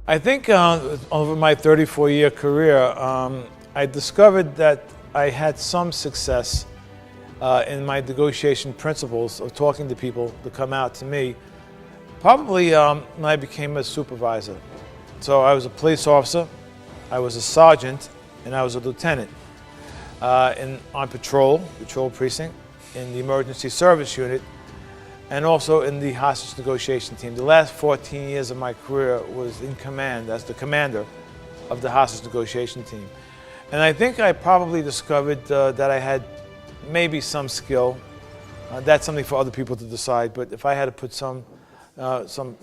I think over my 34-year career, I discovered that I had some success in my negotiation principles of talking to people to come out to me, probably when I became a supervisor. So I was a police officer, I was a sergeant, and I was a lieutenant on patrol precinct, in the emergency service unit, and also in the hostage negotiation team. The last 14 years of my career was in command as the commander of the hostage negotiation team. And I think I probably discovered that I had maybe some skill. That's something for other people to decide, but if I had to put some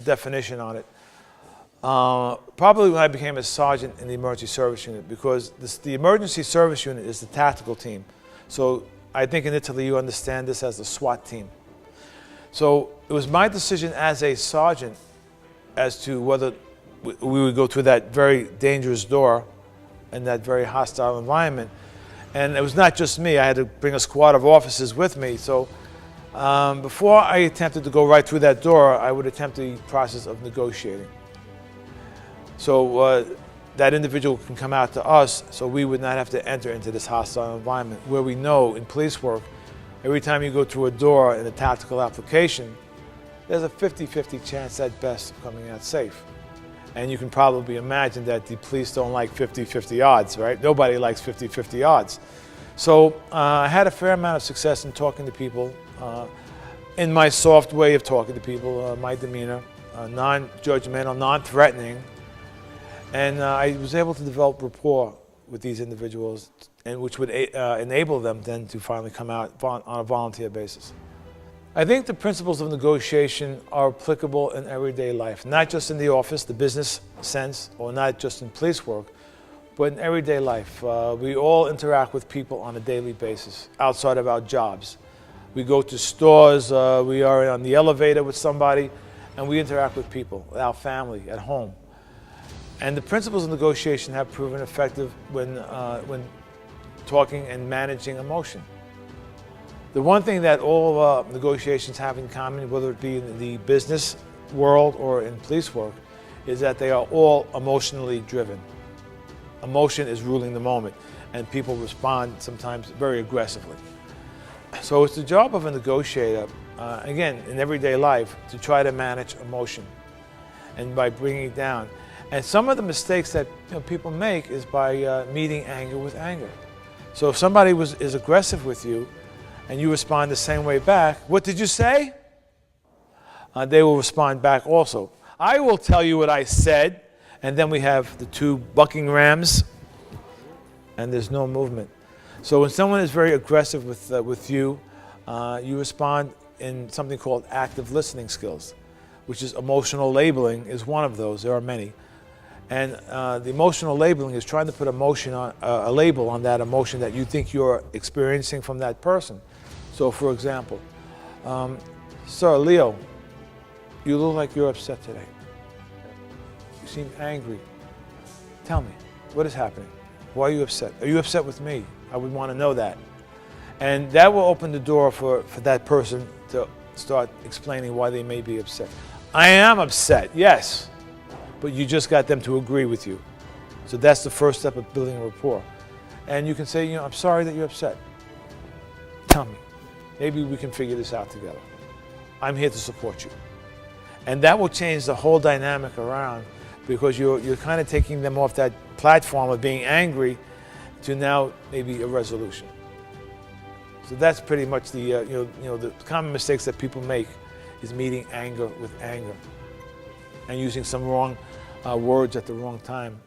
definition on it, probably when I became a sergeant in the emergency service unit, because the emergency service unit is the tactical team. So I think in Italy you understand this as the SWAT team. So it was my decision as a sergeant as to whether we would go through that very dangerous door in that very hostile environment. And it was not just me, I had to bring a squad of officers with me. So before I attempted to go right through that door, I would attempt the process of negotiating. So that individual can come out to us, so we would not have to enter into this hostile environment, where we know in police work, every time you go through a door in a tactical application, there's a 50-50 chance at best of coming out safe. And you can probably imagine that the police don't like 50-50 odds, right? Nobody likes 50-50 odds. So I had a fair amount of success in talking to people, in my soft way of talking to people, my demeanor, non-judgmental, non-threatening. And I was able to develop rapport with these individuals, and which would enable them then to finally come out on a volunteer basis. I think the principles of negotiation are applicable in everyday life, not just in the office, the business sense, or not just in police work, but in everyday life. We all interact with people on a daily basis, outside of our jobs. We go to stores, we are on the elevator with somebody, and we interact with people, with our family, at home. And the principles of negotiation have proven effective when talking and managing emotion. The one thing that all negotiations have in common, whether it be in the business world or in police work, is that they are all emotionally driven. Emotion is ruling the moment, and people respond sometimes very aggressively. So it's the job of a negotiator, again, in everyday life, to try to manage emotion, and by bringing it down. And some of the mistakes that people make is by meeting anger with anger. So if somebody is aggressive with you, and you respond the same way back, what did you say? They will respond back also. I will tell you what I said, and then we have the two bucking rams, and there's no movement. So when someone is very aggressive with you, you respond in something called active listening skills, which is emotional labeling is one of those. There are many. And the emotional labeling is trying to put emotion on, a label on that emotion that you think you're experiencing from that person. So for example, Sir Leo, you look like you're upset today. You seem angry. Tell me, what is happening? Why are you upset? Are you upset with me? I would want to know that. And that will open the door for that person to start explaining why they may be upset. I am upset, yes, but you just got them to agree with you. So that's the first step of building a rapport. And you can say, I'm sorry that you're upset. Tell me. Maybe we can figure this out together. I'm here to support you. And that will change the whole dynamic around, because you're kind of taking them off that platform of being angry to now maybe a resolution. So that's pretty much the the common mistakes that people make is meeting anger with anger and using some wrong words at the wrong time.